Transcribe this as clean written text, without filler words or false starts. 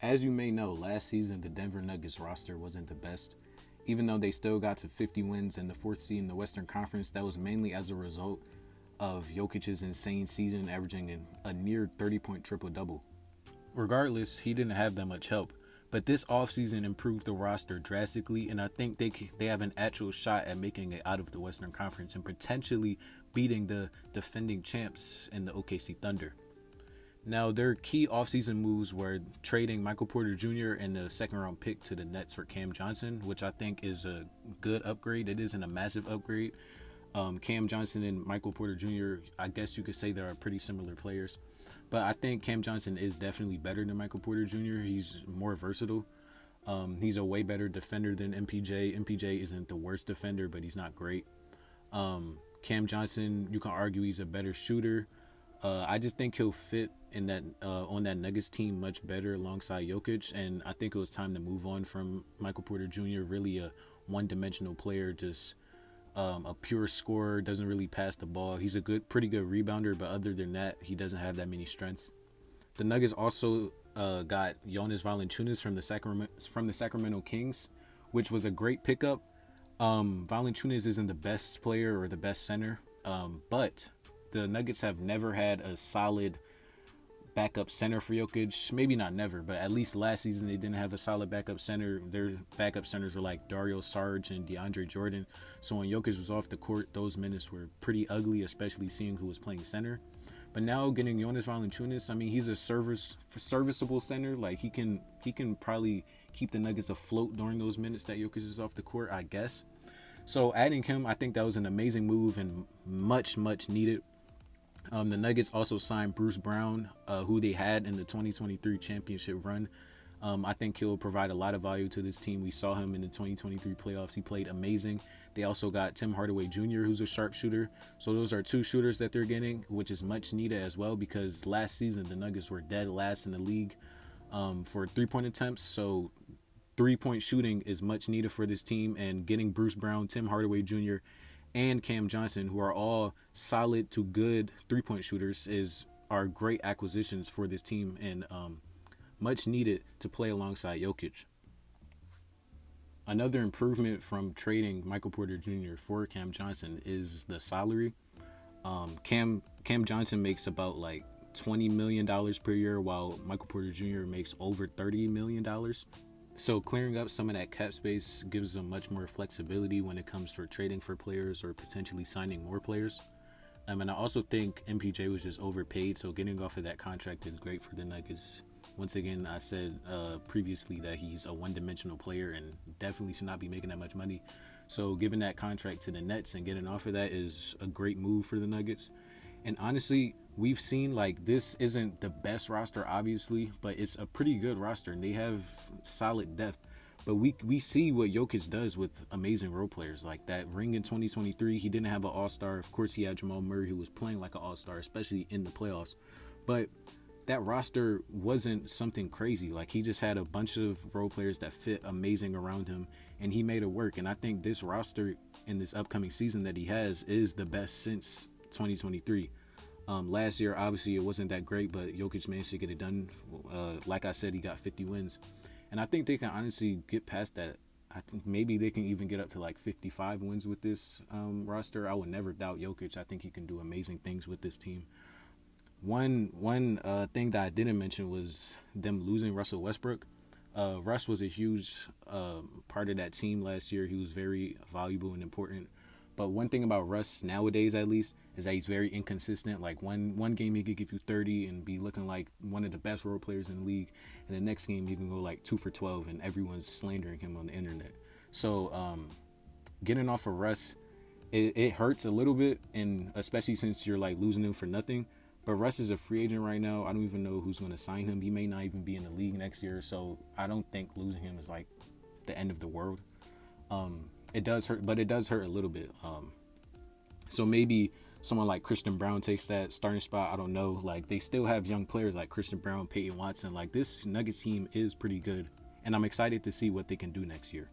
As you may know, last season the Denver Nuggets roster wasn't the best. Even though they still got to 50 wins and the fourth seed in the Western Conference, that was mainly as a result of Jokic's insane season, averaging a near 30-point triple-double. Regardless, he didn't have that much help. But this offseason improved the roster drastically, and I think they have an actual shot at making it out of the Western Conference and potentially beating the defending champs in the OKC Thunder. Now, their key offseason moves were trading Michael Porter Jr. and the second-round pick to the Nets for Cam Johnson, which I think is a good upgrade. It isn't a massive upgrade. Cam Johnson and Michael Porter Jr., I guess you could say they are pretty similar players. But I think Cam Johnson is definitely better than Michael Porter Jr. He's more versatile. He's a way better defender than MPJ. MPJ isn't the worst defender, but he's not great. Cam Johnson, you can argue he's a better shooter. I just think he'll fit in that on that Nuggets team much better alongside Jokic, and I think it was time to move on from Michael Porter Jr., really a one-dimensional player, just a pure scorer, doesn't really pass the ball. He's a pretty good rebounder, but other than that, he doesn't have that many strengths. The Nuggets also got Jonas Valanciunas from the Sacramento Kings, which was a great pickup. Valanciunas isn't the best player or the best center, but the Nuggets have never had a solid backup center for Jokic. Maybe not never, but at least last season they didn't have a solid backup center. Their backup centers were like Dario Saric and DeAndre Jordan. So when Jokic was off the court, those minutes were pretty ugly, especially seeing who was playing center. But now getting Jonas Valanciunas, I mean, he's a serviceable center. Like he can probably keep the Nuggets afloat during those minutes that Jokic is off the court, I guess. So adding him, I think that was an amazing move and much needed. The Nuggets also signed Bruce Brown, who they had in the 2023 championship run. I think he'll provide a lot of value to this team. We saw him in the 2023 playoffs. He played amazing. They also got Tim Hardaway Jr., who's a sharpshooter. So those are two shooters that they're getting, which is much needed as well, because last season the Nuggets were dead last in the league for three-point attempts. So three-point shooting is much needed for this team, and getting Bruce Brown, Tim Hardaway Jr., and Cam Johnson, who are all solid to good three-point shooters, are great acquisitions for this team and much needed to play alongside Jokic. Another improvement from trading Michael Porter Jr. for Cam Johnson is the salary. Cam Johnson makes about like $20 million per year, while Michael Porter Jr. makes over $30 million. So clearing up some of that cap space gives them much more flexibility when it comes for trading for players or potentially signing more players. And I also think MPJ was just overpaid, so getting off of that contract is great for the Nuggets. Once again, I said previously that he's a one-dimensional player and definitely should not be making that much money. So giving that contract to the Nets and getting off of that is a great move for the Nuggets. And honestly, we've seen like this isn't the best roster, obviously, but it's a pretty good roster and they have solid depth. But we see what Jokic does with amazing role players. Like that ring in 2023, he didn't have an all-star. Of course, he had Jamal Murray, who was playing like an all-star, especially in the playoffs. But that roster wasn't something crazy. Like he just had a bunch of role players that fit amazing around him, and he made it work. And I think this roster in this upcoming season that he has is the best since 2023. Last year, obviously, it wasn't that great, but Jokic managed to get it done. Like I said, he got 50 wins. And I think they can honestly get past that. I think maybe they can even get up to like 55 wins with this roster. I would never doubt Jokic. I think he can do amazing things with this team. One thing that I didn't mention was them losing Russell Westbrook. Russ was a huge part of that team last year. He was very valuable and important. But one thing about Russ nowadays, at least, is that he's very inconsistent. Like one game he could give you 30 and be looking like one of the best role players in the league, and the next game he can go like 2 for 12 and everyone's slandering him on the internet. So getting off of Russ, it hurts a little bit, and especially since you're like losing him for nothing. But Russ is a free agent right now. I don't even know who's going to sign him. He may not even be in the league next year, so I don't think losing him is like the end of the world. It does hurt, but it does hurt a little bit. So maybe someone like Christian Brown takes that starting spot. I don't know. Like they still have young players like Christian Brown, Peyton Watson. Like this Nuggets team is pretty good, and I'm excited to see what they can do next year.